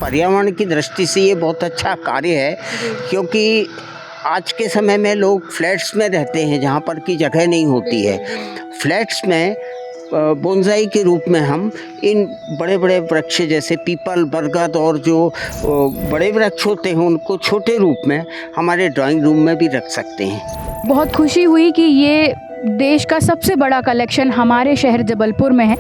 पर्यावरण की दृष्टि से ये बहुत अच्छा कार्य है, क्योंकि आज के समय में लोग फ्लैट्स में रहते हैं जहाँ पर की जगह नहीं होती है। फ्लैट्स में बोनसाई के रूप में हम इन बड़े बड़े वृक्ष जैसे पीपल, बरगद और जो बड़े वृक्ष होते हैं उनको छोटे रूप में हमारे ड्राइंग रूम में भी रख सकते हैं। बहुत खुशी हुई कि ये देश का सबसे बड़ा कलेक्शन हमारे शहर जबलपुर में है।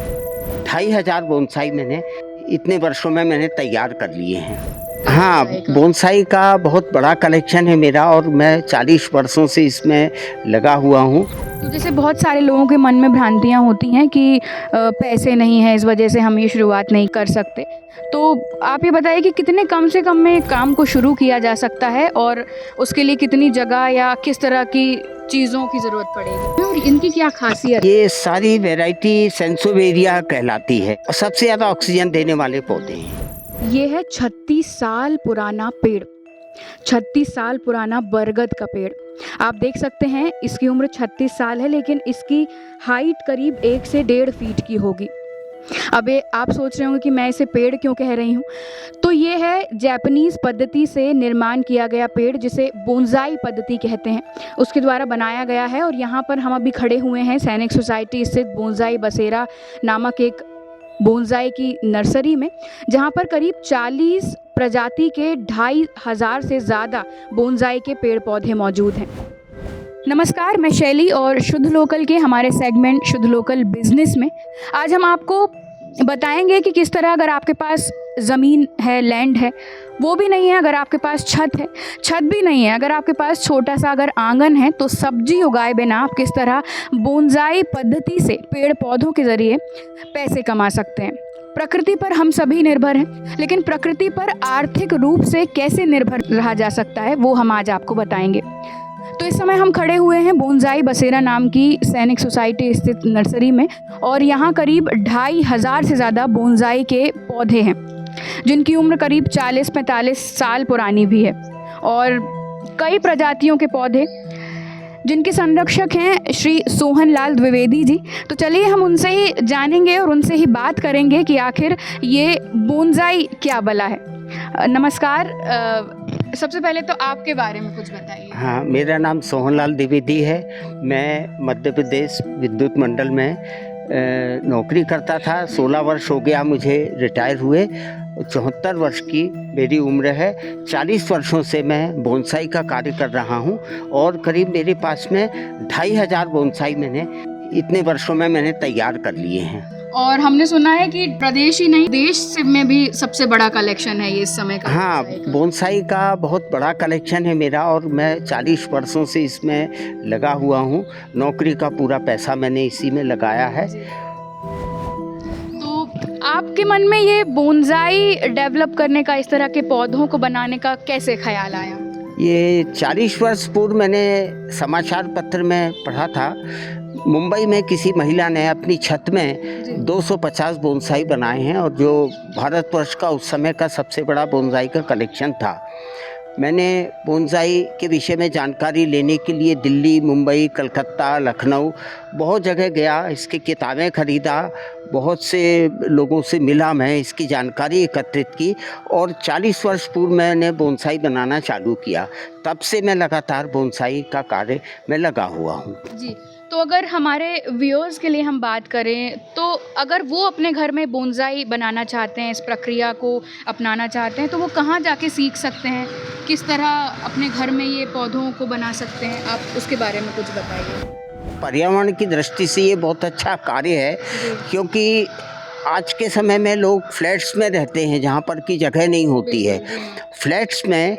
2500 बोनसाई मैंने इतने वर्षों में मैंने तैयार कर लिए हैं। हाँ, बोनसाई का बहुत बड़ा कलेक्शन है मेरा और मैं 40 वर्षों से इसमें लगा हुआ हूँ। तो जैसे बहुत सारे लोगों के मन में भ्रांतियाँ होती हैं कि पैसे नहीं हैं, इस वजह से हम ये शुरुआत नहीं कर सकते। तो आप ये बताइए कि कितने कम से कम में काम को शुरू किया जा सकता है और उसके लिए कितनी जगह या किस तरह की चीज़ों की ज़रूरत पड़ेगी और इनकी क्या खासियत? ये सारी वैरायटी सेंसोवेरिया कहलाती है और सबसे ज़्यादा ऑक्सीजन देने वाले पौधे हैं। ये है 36 साल पुराना पेड़, 36 साल पुराना बरगद का पेड़। आप देख सकते हैं इसकी उम्र 36 साल है, लेकिन इसकी हाइट करीब 1 से 1.5 फीट की होगी। अब ये आप सोच रहे होंगे कि मैं इसे पेड़ क्यों कह रही हूँ, तो ये है जापानीज़ पद्धति से निर्माण किया गया पेड़ जिसे बोनसाई पद्धति कहते हैं, उसके द्वारा बनाया गया है। और यहाँ पर हम अभी खड़े हुए हैं सैनिक सोसाइटी स्थित बोनसाई बसेरा नामक एक बोनसाई की नर्सरी में, जहाँ पर करीब 40 प्रजाति के 2500 से ज़्यादा बोनसाई के पेड़ पौधे मौजूद हैं। नमस्कार, मैं शैली और शुद्ध लोकल के हमारे सेगमेंट शुद्ध लोकल बिजनेस में आज हम आपको बताएंगे कि किस तरह अगर आपके पास ज़मीन है, लैंड है, वो भी नहीं है, अगर आपके पास छत है, छत भी नहीं है, अगर आपके पास छोटा सा अगर आंगन है, तो सब्जी उगाए बिना आप किस तरह बोनसाई पद्धति से पेड़ पौधों के ज़रिए पैसे कमा सकते हैं। प्रकृति पर हम सभी निर्भर हैं, लेकिन प्रकृति पर आर्थिक रूप से कैसे निर्भर रहा जा सकता है वो हम आज आपको बताएंगे। तो इस समय हम खड़े हुए हैं बोनसाई बसेरा नाम की सैनिक सोसाइटी स्थित नर्सरी में और यहाँ करीब 2500 से ज़्यादा बोनसाई के पौधे हैं जिनकी उम्र करीब 40-45 साल पुरानी भी है और कई प्रजातियों के पौधे जिनके संरक्षक हैं श्री सोहन लाल द्विवेदी जी। तो चलिए हम उनसे ही जानेंगे और उनसे ही बात करेंगे कि आखिर ये बोनसाई क्या बला है। नमस्कार, सबसे पहले तो आपके बारे में कुछ बताइए। हाँ, मेरा नाम सोहनलाल द्विवेदी है। मैं मध्य प्रदेश विद्युत मंडल में नौकरी करता था। 16 वर्ष हो गया मुझे रिटायर हुए। 74 वर्ष की मेरी उम्र है। 40 वर्षों से मैं बोनसाई का कार्य कर रहा हूँ और करीब मेरे पास में 2500 बोनसाई मैंने इतने वर्षों में मैंने तैयार कर लिए हैं। और हमने सुना है कि प्रदेश ही नहीं देश में भी सबसे बड़ा कलेक्शन है ये इस समय का। हाँ, बोनसाई का बहुत बड़ा कलेक्शन है मेरा और मैं 40 वर्षों से इसमें लगा हुआ हूँ। नौकरी का पूरा पैसा मैंने इसी में लगाया है। तो आपके मन में ये बोनसाई डेवलप करने का, इस तरह के पौधों को बनाने का कैसे ख्याल आया? ये 40 वर्ष पूर्व मैंने समाचार पत्र में पढ़ा था, मुंबई में किसी महिला ने अपनी छत में 250 बोनसाई बनाए हैं और जो भारतवर्ष का उस समय का सबसे बड़ा बोनसाई का कलेक्शन था। मैंने बोनसाई के विषय में जानकारी लेने के लिए दिल्ली, मुंबई, कलकत्ता, लखनऊ बहुत जगह गया, इसकी किताबें खरीदा, बहुत से लोगों से मिला, मैं इसकी जानकारी एकत्रित की और 40 वर्ष पूर्व मैंने बोनसाई बनाना चालू किया। तब से मैं लगातार बोनसाई का कार्य में लगा हुआ हूँ। जी, तो अगर हमारे व्यूअर्स के लिए हम बात करें तो अगर वो अपने घर में बोनसाई बनाना चाहते हैं, इस प्रक्रिया को अपनाना चाहते हैं, तो वो कहाँ जाके सीख सकते हैं, किस तरह अपने घर में ये पौधों को बना सकते हैं, आप उसके बारे में कुछ बताइए। पर्यावरण की दृष्टि से ये बहुत अच्छा कार्य है, क्योंकि आज के समय में लोग फ्लैट्स में रहते हैं जहाँ पर की जगह नहीं होती है। फ्लैट्स में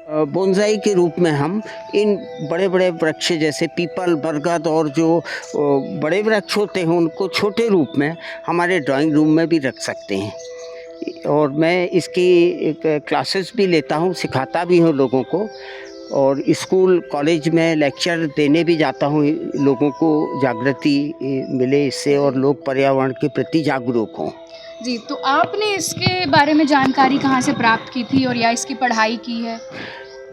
बोनसाई के रूप में हम इन बड़े बड़े वृक्ष जैसे पीपल, बरगद और जो बड़े वृक्ष होते हैं उनको छोटे रूप में हमारे ड्राइंग रूम में भी रख सकते हैं। और मैं इसकी क्लासेस भी लेता हूँ, सिखाता भी हूँ लोगों को और स्कूल कॉलेज में लेक्चर देने भी जाता हूँ, लोगों को जागृति मिले इससे और लोग पर्यावरण के प्रति जागरूक हों। जी, तो आपने इसके बारे में जानकारी कहाँ से प्राप्त की थी और या इसकी पढ़ाई की है?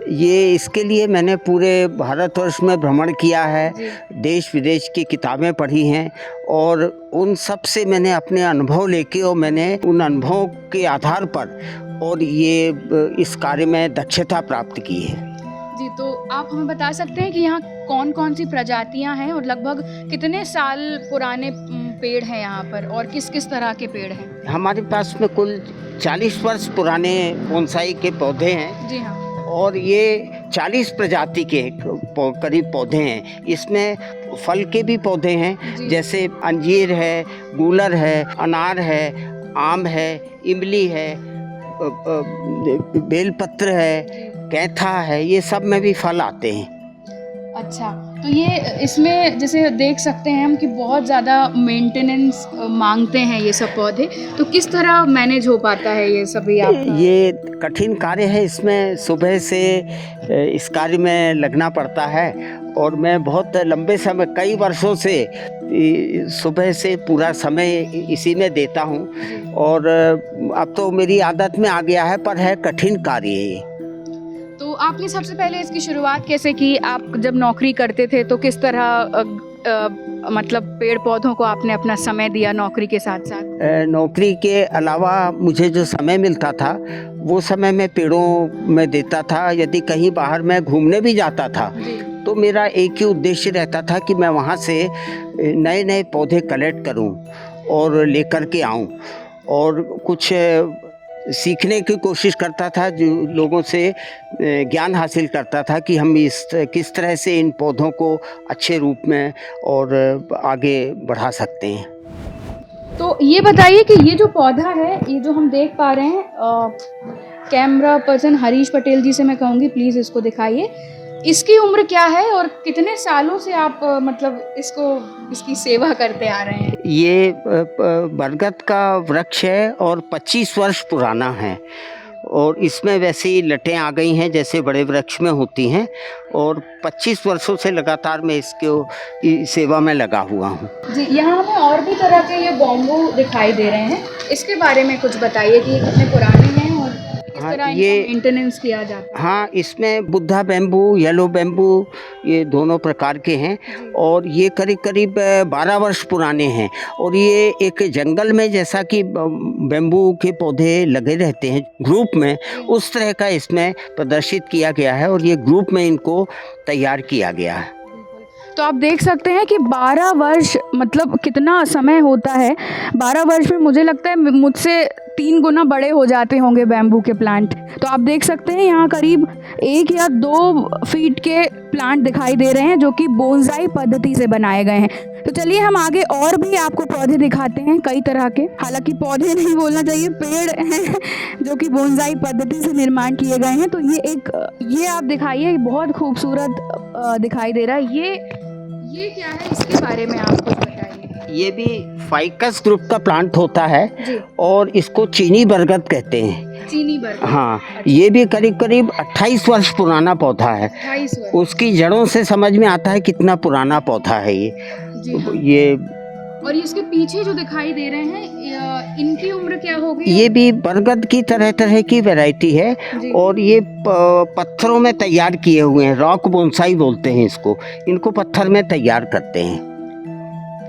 ये इसके लिए मैंने पूरे भारतवर्ष में भ्रमण किया है, जी। देश विदेश की किताबें पढ़ी हैं और उन सब से मैंने अपने अनुभव लेके और मैंने उन अनुभवों के आधार पर और ये इस कार्य में दक्षता प्राप्त की है। जी, तो आप हमें बता सकते हैं कि यहाँ कौन-कौन सी प्रजातियाँ हैं और लगभग कितने साल पुराने पेड़ हैं यहाँ पर और किस-किस तरह के पेड़ हैं? हमारे पास में कुल 40 वर्ष पुराने बोनसाई के पौधे हैं जी हाँ। और ये 40 प्रजाति के करीब पौधे हैं। इसमें फल के भी पौधे हैं, जी। जैसे अंजीर है, गूलर है, अनार है, आम है, इमली है, बेलपत्र है, कैथा है, ये सब में भी फल आते हैं। अच्छा, तो ये इसमें जैसे देख सकते हैं हम कि बहुत ज़्यादा मेंटेनेंस मांगते हैं ये सब पौधे, तो किस तरह मैनेज हो पाता है ये सभी आपका? ये कठिन कार्य है, इसमें सुबह से इस कार्य में लगना पड़ता है और मैं बहुत लंबे समय कई वर्षों से सुबह से पूरा समय इसी में देता हूँ और अब तो मेरी आदत में आ गया है, पर है कठिन कार्य ये। तो आपने सबसे पहले इसकी शुरुआत कैसे की? आप जब नौकरी करते थे तो किस तरह मतलब पेड़ पौधों को आपने अपना समय दिया नौकरी के साथ साथ? नौकरी के अलावा मुझे जो समय मिलता था वो समय मैं पेड़ों में देता था। यदि कहीं बाहर मैं घूमने भी जाता था तो मेरा एक ही उद्देश्य रहता था कि मैं वहाँ से नए नए पौधे कलेक्ट करूँ और लेकर के आऊँ और कुछ सीखने की कोशिश करता था, जो लोगों से ज्ञान हासिल करता था कि हम किस तरह से इन पौधों को अच्छे रूप में और आगे बढ़ा सकते हैं। तो ये बताइए कि ये जो पौधा है, ये जो हम देख पा रहे हैं, कैमरा पर्सन हरीश पटेल जी से मैं कहूँगी प्लीज़ इसको दिखाइए। इसकी उम्र क्या है और कितने सालों से आप मतलब इसकी सेवा करते आ रहे हैं? ये बरगद का वृक्ष है और 25 वर्ष पुराना है और इसमें वैसे ही लटें आ गई हैं जैसे बड़े वृक्ष में होती हैं और 25 वर्षों से लगातार मैं इसके सेवा में लगा हुआ हूँ। जी, यहाँ हमें और भी तरह के ये बॉम्बू दिखाई दे रहे हैं, इसके बारे में कुछ बताइए कि ये कितने पुराने हैं और किस तरह इनका मेंटेनेंस किया जाता है? हाँ, इसमें बुद्धा बैम्बू, येलो बैम्बू, ये दोनों प्रकार के हैं और ये करीब करीब 12 वर्ष पुराने हैं और ये एक जंगल में जैसा कि बैम्बू के पौधे लगे रहते हैं ग्रुप में, उस तरह का इसमें प्रदर्शित किया गया है और ये ग्रुप में इनको तैयार किया गया है। तो आप देख सकते हैं कि 12 वर्ष मतलब कितना समय होता है। 12 वर्ष में मुझे लगता है मुझसे 3 गुना बड़े हो जाते होंगे बैम्बू के प्लांट। तो आप देख सकते हैं यहाँ करीब 1 या 2 फीट के प्लांट दिखाई दे रहे हैं जो कि बोनसाई पद्धति से बनाए गए हैं। तो चलिए हम आगे और भी आपको पौधे दिखाते हैं कई तरह के, हालांकि पौधे नहीं बोलना चाहिए, पेड़ हैं जो कि बोनसाई पद्धति से निर्माण किए गए हैं। तो ये आप दिखाइए, बहुत खूबसूरत दिखाई दे रहा है। ये क्या है, इसके बारे में आप कुछ बताइए। ये भी फाइकस ग्रुप का प्लांट होता है जी। और इसको चीनी बरगद कहते हैं। चीनी बरगद। हाँ, ये भी करीब करीब 28 वर्ष पुराना पौधा है। 28 वर्ष। उसकी जड़ों से समझ में आता है कितना पुराना पौधा है ये। जी हाँ। ये और इसके पीछे जो दिखाई दे रहे हैं, इनकी उम्र क्या होगी? ये भी बरगद की तरह तरह की वैरायटी है और ये पत्थरों में तैयार किए हुए हैं, रॉक बोनसाई बोलते हैं इसको। इनको पत्थर में तैयार करते हैं।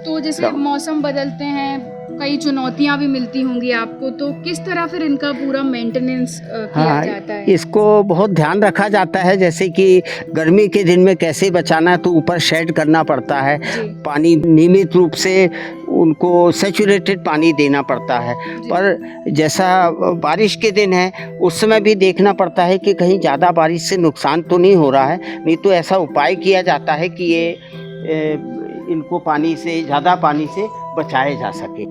तो जैसे मौसम बदलते हैं, कई चुनौतियां भी मिलती होंगी आपको, तो किस तरह फिर इनका पूरा मेंटेनेंस किया जाता है? इसको बहुत ध्यान रखा जाता है, जैसे कि गर्मी के दिन में कैसे बचाना है, तो ऊपर शेड करना पड़ता है, पानी नियमित रूप से उनको सैचुरेटेड पानी देना पड़ता है। पर जैसा बारिश के दिन है उस समय भी देखना पड़ता है कि कहीं ज़्यादा बारिश से नुकसान तो नहीं हो रहा है, नहीं तो ऐसा उपाय किया जाता है कि इनको ज़्यादा पानी से बचाए जा सके।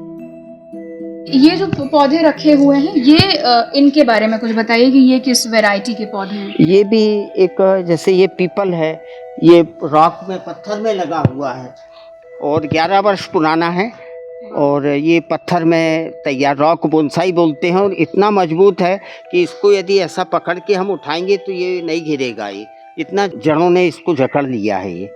ये जो पौधे रखे हुए हैं, ये इनके बारे में कुछ बताइए कि ये किस वैरायटी के पौधे हैं? ये भी एक जैसे ये पीपल है, ये रॉक में पत्थर में लगा हुआ है और 11 वर्ष पुराना है और ये पत्थर में तैयार रॉक बोनसाई बोलते हैं और इतना मजबूत है कि इसको यदि ऐसा पकड़ के हम उठाएंगे तो ये नहीं गिरेगा। ये इतना जड़ों ने इसको जकड़ लिया है। ये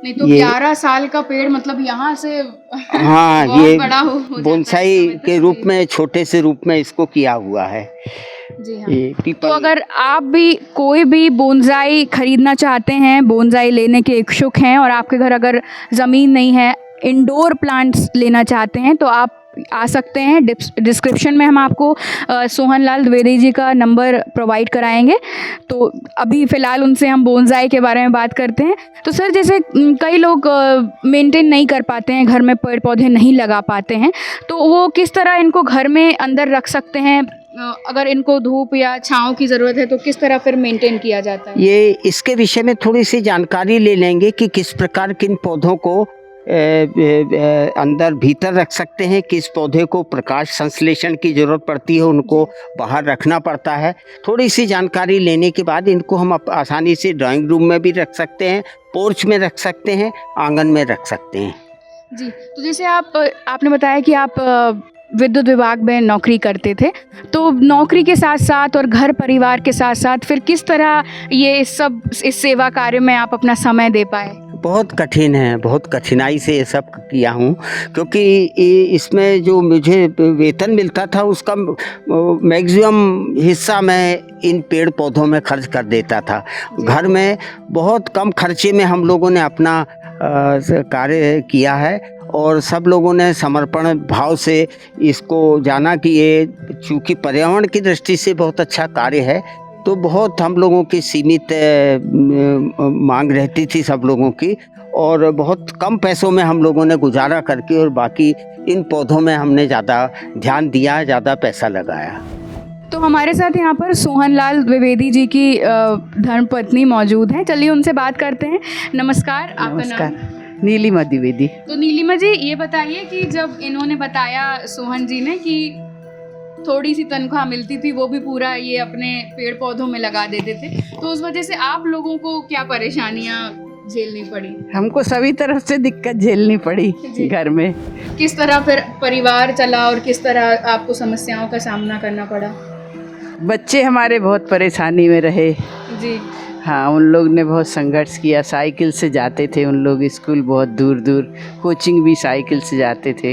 नहीं तो 11 साल का पेड़ मतलब यहाँ से हाँ, बहुत ये बड़ा हो बोनसाई के रूप में, छोटे से रूप में इसको किया हुआ है। जी हाँ। ये तो पीपल। अगर आप भी कोई भी बोनसाई खरीदना चाहते हैं, बोनसाई लेने के इच्छुक हैं और आपके घर अगर ज़मीन नहीं है, इंडोर प्लांट्स लेना चाहते हैं, तो आप आ सकते हैं। डिस्क्रिप्शन में हम आपको सोहन लाल द्विवेदी जी का नंबर प्रोवाइड कराएंगे। तो अभी फ़िलहाल उनसे हम बोनसाई के बारे में बात करते हैं। तो सर, जैसे कई लोग मेंटेन नहीं कर पाते हैं, घर में पेड़ पौधे नहीं लगा पाते हैं, तो वो किस तरह इनको घर में अंदर रख सकते हैं? अगर इनको धूप या छाँव की ज़रूरत है तो किस तरह फिर मेंटेन किया जाता है? ये इसके विषय में थोड़ी सी जानकारी ले लेंगे कि किस प्रकार किन पौधों को अंदर भीतर रख सकते हैं, किस पौधे को प्रकाश संश्लेषण की ज़रूरत पड़ती है, उनको बाहर रखना पड़ता है। थोड़ी सी जानकारी लेने के बाद इनको हम आसानी से ड्राइंग रूम में भी रख सकते हैं, पोर्च में रख सकते हैं, आंगन में रख सकते हैं। जी, तो जैसे आपने बताया कि आप विद्युत विभाग में नौकरी करते थे, तो नौकरी के साथ साथ और घर परिवार के साथ साथ फिर किस तरह ये सब इस सेवा कार्य में आप अपना समय दे पाए? बहुत कठिन है, बहुत कठिनाई से ये सब किया हूँ, क्योंकि इसमें जो मुझे वेतन मिलता था उसका मैक्सिमम हिस्सा मैं इन पेड़ पौधों में खर्च कर देता था। घर में बहुत कम खर्चे में हम लोगों ने अपना कार्य किया है और सब लोगों ने समर्पण भाव से इसको जाना कि ये चूँकि पर्यावरण की दृष्टि से बहुत अच्छा कार्य है, तो बहुत हम लोगों की सीमित मांग रहती थी सब लोगों की, और बहुत कम पैसों में हम लोगों ने गुजारा करके और बाकी इन पौधों में हमने ज़्यादा ध्यान दिया, ज़्यादा पैसा लगाया। तो हमारे साथ यहाँ पर सोहन लाल द्विवेदी जी की धर्मपत्नी मौजूद हैं। चलिए उनसे बात करते हैं। नमस्कार, आपका नाम? नीलिमा द्विवेदी। तो नीलिमा जी, ये बताइए कि जब इन्होंने बताया सोहन जी ने कि थोड़ी सी तनख्वाह मिलती थी, वो भी पूरा ये अपने पेड़ पौधों में लगा देते थे, तो उस वजह से आप लोगों को क्या परेशानियाँ झेलनी पड़ी? हमको सभी तरफ से दिक्कत झेलनी पड़ी घर में। किस तरह फिर परिवार चला और किस तरह आपको समस्याओं का सामना करना पड़ा? बच्चे हमारे बहुत परेशानी में रहे जी हाँ, उन लोग ने बहुत संघर्ष किया। साइकिल से जाते थे उन लोग स्कूल, बहुत दूर दूर, कोचिंग भी साइकिल से जाते थे।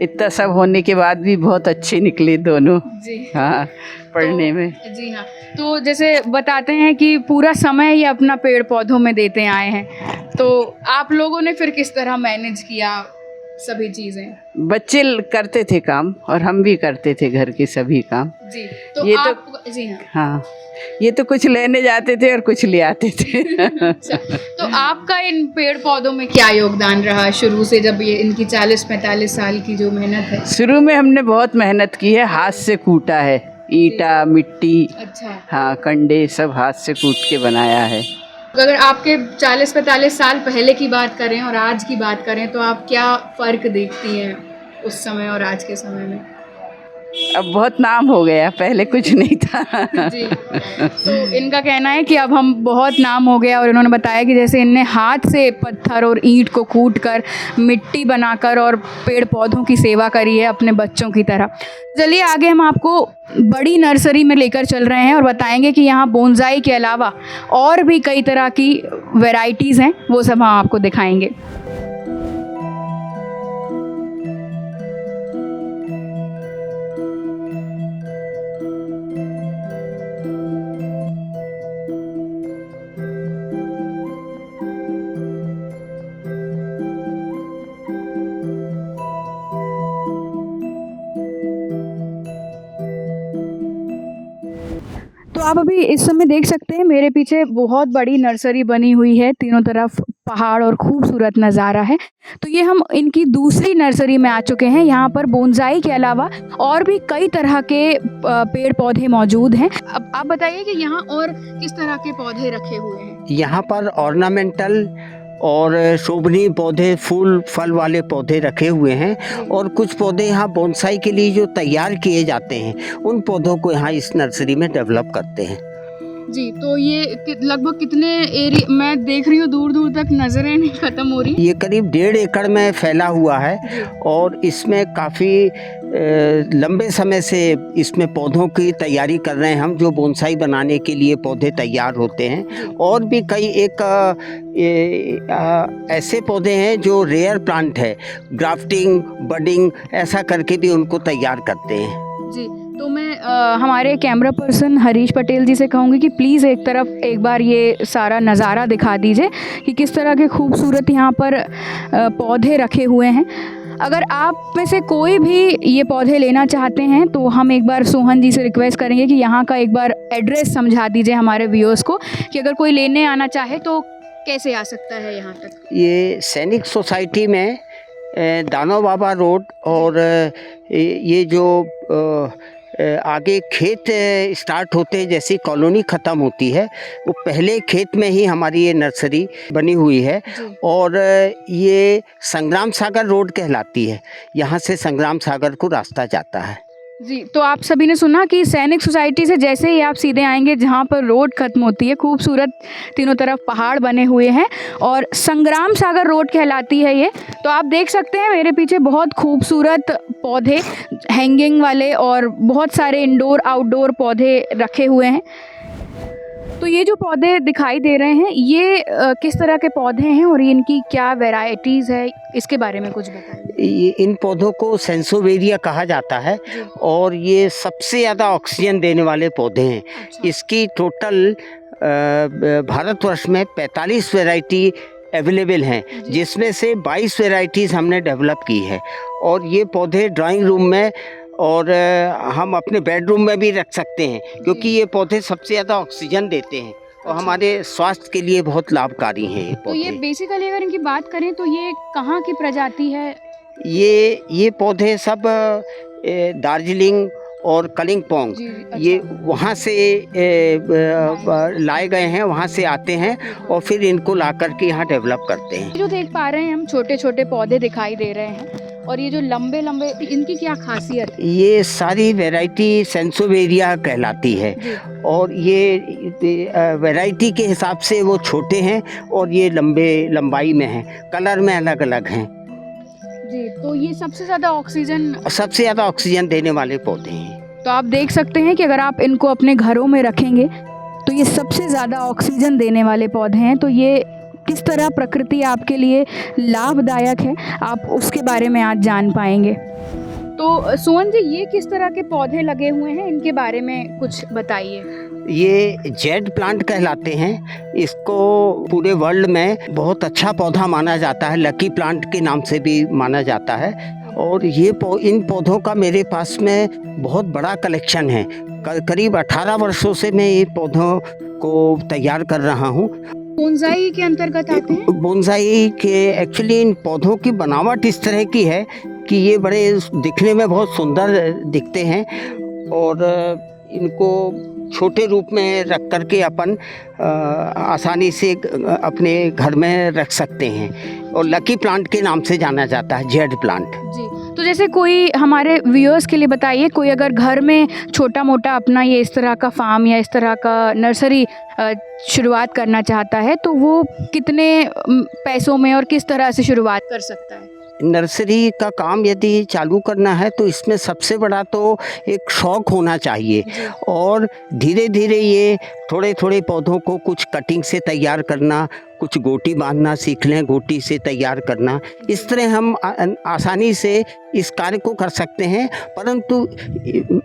इतना सब होने के बाद भी बहुत अच्छे निकले दोनों। जी हाँ, पढ़ने में। जी हाँ। तो जैसे बताते हैं कि पूरा समय ये अपना पेड़ पौधों में देते आए हैं, तो आप लोगों ने फिर किस तरह मैनेज किया सभी चीज़ें? बच्चे करते थे काम और हम भी करते थे घर के सभी काम। जी, तो ये आप जी हाँ। हाँ, ये तो कुछ लेने जाते थे और कुछ ले आते थे। अच्छा, तो आपका इन पेड़ पौधों में क्या योगदान रहा शुरू से, जब ये इनकी 40-45 साल की जो मेहनत है? शुरू में हमने बहुत मेहनत की है, हाथ से कूटा है, ईंटा, मिट्टी, अच्छा। हाँ, कंडे सब हाथ से कूट के बनाया है। अगर आपके 40-45 साल पहले की बात करें और आज की बात करें, तो आप क्या फ़र्क देखती हैं उस समय और आज के समय में? अब बहुत नाम हो गया, पहले कुछ नहीं था। जी, तो इनका कहना है कि अब हम बहुत नाम हो गया, और इन्होंने बताया कि जैसे इनने हाथ से पत्थर और ईंट को कूट कर, मिट्टी बनाकर और पेड़ पौधों की सेवा करी है अपने बच्चों की तरह। चलिए आगे हम आपको बड़ी नर्सरी में लेकर चल रहे हैं और बताएंगे कि यहाँ बोनसाई के अलावा और भी कई तरह की वैरायटीज़ हैं, वो सब हम आपको दिखाएंगे। तो आप अभी इस समय देख सकते हैं मेरे पीछे बहुत बड़ी नर्सरी बनी हुई है, तीनों तरफ पहाड़ और खूबसूरत नज़ारा है। तो ये हम इनकी दूसरी नर्सरी में आ चुके हैं। यहाँ पर बोनसाई के अलावा और भी कई तरह के पेड़ पौधे मौजूद हैं। अब आप बताइए कि यहाँ और किस तरह के पौधे रखे हुए हैं? यहाँ पर ऑर्नामेंटल और शोभनीय पौधे, फूल फल वाले पौधे रखे हुए हैं, और कुछ पौधे यहाँ बोनसाई के लिए जो तैयार किए जाते हैं, उन पौधों को यहाँ इस नर्सरी में डेवलप करते हैं। जी, तो ये लगभग कितने एरिया, मैं देख रही हूँ दूर दूर तक नज़रें नहीं ख़त्म हो रही। ये करीब 1.5 एकड़ में फैला हुआ है, और इसमें काफ़ी लंबे समय से इसमें पौधों की तैयारी कर रहे हैं हम, जो बोनसाई बनाने के लिए पौधे तैयार होते हैं। और भी कई ऐसे पौधे हैं जो रेयर प्लांट है, ग्राफ्टिंग, बडिंग ऐसा करके भी उनको तैयार करते हैं। जी, तो मैं हमारे कैमरा पर्सन हरीश पटेल जी से कहूँगी कि प्लीज़ एक तरफ एक बार ये सारा नज़ारा दिखा दीजिए कि किस तरह के खूबसूरत यहाँ पर पौधे रखे हुए हैं। अगर आप में से कोई भी ये पौधे लेना चाहते हैं तो हम एक बार सोहन जी से रिक्वेस्ट करेंगे कि यहाँ का एक बार एड्रेस समझा दीजिए हमारे व्यूअर्स को कि अगर कोई लेने आना चाहे तो कैसे आ सकता है यहाँ तक। ये सैनिक सोसाइटी में दानो बाबा रोड और ये जो आगे खेत स्टार्ट होते हैं, जैसी कॉलोनी ख़त्म होती है वो पहले खेत में ही हमारी ये नर्सरी बनी हुई है और ये संग्राम सागर रोड कहलाती है। यहाँ से संग्राम सागर को रास्ता जाता है। जी, तो आप सभी ने सुना कि सैनिक सोसाइटी से जैसे ही आप सीधे आएंगे जहाँ पर रोड ख़त्म होती है, खूबसूरत तीनों तरफ पहाड़ बने हुए हैं और संग्राम सागर रोड कहलाती है ये। तो आप देख सकते हैं मेरे पीछे बहुत खूबसूरत पौधे हैंगिंग वाले और बहुत सारे इंडोर आउटडोर पौधे रखे हुए हैं। तो ये जो पौधे दिखाई दे रहे हैं ये किस तरह के पौधे हैं और इनकी क्या वैरायटीज़ है, इसके बारे में कुछ बताइए। ये इन पौधों को सेंसोवेरिया कहा जाता है और ये सबसे ज़्यादा ऑक्सीजन देने वाले पौधे हैं। अच्छा। इसकी टोटल भारतवर्ष में 45 वैरायटी अवेलेबल हैं, जिसमें से 22 वैरायटीज़ हमने डेवलप की है और ये पौधे ड्राइंग रूम में और हम अपने बेडरूम में भी रख सकते हैं क्योंकि ये पौधे सबसे ज़्यादा ऑक्सीजन देते हैं और हमारे स्वास्थ्य के लिए बहुत लाभकारी हैं ये तो पौधे। ये बेसिकली अगर इनकी बात करें तो ये कहाँ की प्रजाति है? ये पौधे सब दार्जिलिंग और कलिंगपोंग ये वहाँ से लाए गए हैं, वहाँ से आते हैं और फिर इनको ला करके यहाँ डेवलप करते हैं। जो देख पा रहे हैं हम छोटे छोटे पौधे दिखाई दे रहे हैं और ये जो लंबे लंबे, इनकी क्या खासियत है? ये सारी वैरायटी सेंसोवेरिया कहलाती है और ये वैरायटी के हिसाब से वो छोटे हैं और ये लंबाई में हैं, कलर में अलग अलग हैं। जी, तो ये सबसे ज़्यादा ऑक्सीजन देने वाले पौधे हैं। तो आप देख सकते हैं कि अगर आप इनको अपने घरों में रखेंगे तो ये सबसे ज़्यादा ऑक्सीजन देने वाले पौधे हैं। तो ये किस तरह प्रकृति आपके लिए लाभदायक है आप उसके बारे में आज जान पाएंगे। तो सोहन जी, ये किस तरह के पौधे लगे हुए हैं, इनके बारे में कुछ बताइए। ये जेड प्लांट कहलाते हैं। इसको पूरे वर्ल्ड में बहुत अच्छा पौधा माना जाता है, लकी प्लांट के नाम से भी माना जाता है और ये इन पौधों का मेरे पास में बहुत बड़ा कलेक्शन है। करीब 18 वर्षों से मैं ये पौधों को तैयार कर रहा हूँ। बोनसाई के अंतर्गत आते हैं? बोनसाई के एक्चुअली इन पौधों की बनावट इस तरह की है कि ये बड़े दिखने में बहुत सुंदर दिखते हैं और इनको छोटे रूप में रख करके अपन आसानी से अपने घर में रख सकते हैं और लकी प्लांट के नाम से जाना जाता है, जेड प्लांट। जी, तो जैसे कोई हमारे व्यूअर्स के लिए बताइए, कोई अगर घर में छोटा मोटा अपना ये इस तरह का फार्म या इस तरह का नर्सरी शुरुआत करना चाहता है तो वो कितने पैसों में और किस तरह से शुरुआत कर सकता है? नर्सरी का काम यदि चालू करना है तो इसमें सबसे बड़ा तो एक शौक़ होना चाहिए और धीरे धीरे ये थोड़े थोड़े पौधों को कुछ कटिंग से तैयार करना, कुछ गोटी बांधना सीख लें, गोटी से तैयार करना, इस तरह हम आसानी से इस कार्य को कर सकते हैं। परंतु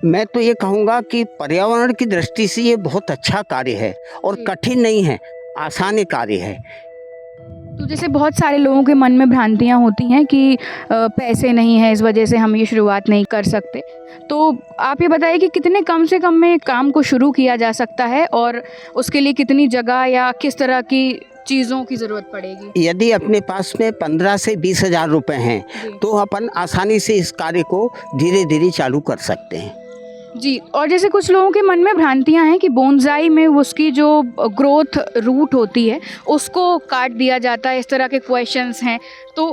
मैं तो ये कहूँगा कि पर्यावरण की दृष्टि से ये बहुत अच्छा कार्य है और कठिन नहीं है, आसान कार्य है। तो जैसे बहुत सारे लोगों के मन में भ्रांतियाँ होती हैं कि पैसे नहीं है, इस वजह से हम ये शुरुआत नहीं कर सकते। तो आप ये बताइए कि कितने कम से कम में काम को शुरू किया जा सकता है और उसके लिए कितनी जगह या किस तरह की चीज़ों की ज़रूरत पड़ेगी? यदि अपने पास में 15 से 20 हज़ार रुपये हैं तो अपन आसानी से इस कार्य को धीरे धीरे चालू कर सकते हैं। जी, और जैसे कुछ लोगों के मन में भ्रांतियां हैं कि बोनसाई में उसकी जो ग्रोथ रूट होती है उसको काट दिया जाता है, इस तरह के क्वेश्चंस हैं। तो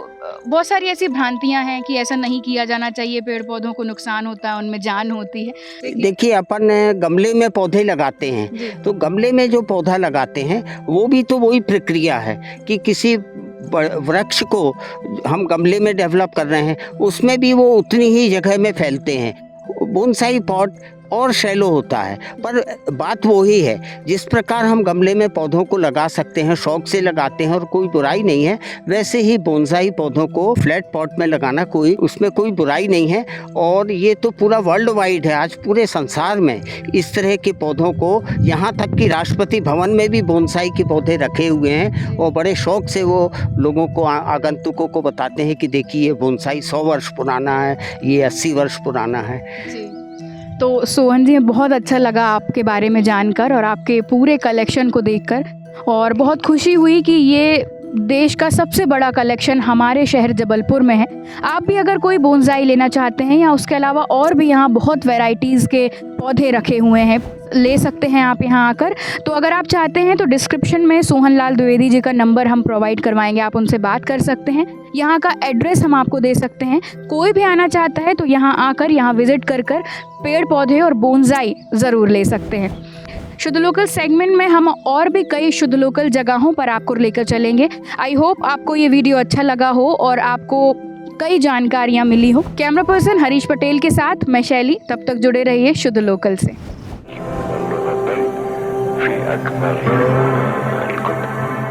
बहुत सारी ऐसी भ्रांतियां हैं कि ऐसा नहीं किया जाना चाहिए, पेड़ पौधों को नुकसान होता है, उनमें जान होती है। देखिए, अपन गमले में पौधे लगाते हैं तो गमले में जो पौधा लगाते हैं वो भी तो वही प्रक्रिया है कि किसी वृक्ष को हम गमले में डेवलप कर रहे हैं, उसमें भी वो उतनी ही जगह में फैलते हैं। बोनसाई पॉट और शैलो होता है। पर बात वही है, जिस प्रकार हम गमले में पौधों को लगा सकते हैं, शौक से लगाते हैं और कोई बुराई नहीं है, वैसे ही बोनसाई पौधों को फ्लैट पॉट में लगाना उसमें कोई बुराई नहीं है। और ये तो पूरा वर्ल्ड वाइड है, आज पूरे संसार में इस तरह के पौधों को, यहाँ तक कि राष्ट्रपति भवन में भी बोनसाई के पौधे रखे हुए हैं और बड़े शौक से वो लोगों को, आगंतुकों को बताते हैं कि देखिए ये बोनसाई 100 वर्ष पुराना है, ये 80 वर्ष पुराना है। तो सोहन जी, बहुत अच्छा लगा आपके बारे में जानकर और आपके पूरे कलेक्शन को देखकर, और बहुत खुशी हुई कि ये देश का सबसे बड़ा कलेक्शन हमारे शहर जबलपुर में है। आप भी अगर कोई बोनसाई लेना चाहते हैं या उसके अलावा और भी यहाँ बहुत वैरायटीज़ के पौधे रखे हुए हैं, ले सकते हैं आप यहाँ आकर। तो अगर आप चाहते हैं तो डिस्क्रिप्शन में सोहन लाल द्विवेदी जी का नंबर हम प्रोवाइड करवाएंगे, आप उनसे बात कर सकते हैं। यहाँ का एड्रेस हम आपको दे सकते हैं। कोई भी आना चाहता है तो यहाँ आकर, यहाँ विज़िट कर पेड़ पौधे और बोनसाई ज़रूर ले सकते हैं। शुद्ध लोकल सेगमेंट में हम और भी कई शुद्ध लोकल जगहों पर आपको लेकर चलेंगे। आई होप आपको ये वीडियो अच्छा लगा हो और आपको कई जानकारियाँ मिली हो। कैमरा पर्सन हरीश पटेल के साथ मैं शैली। तब तक जुड़े रहिए शुद्ध लोकल से।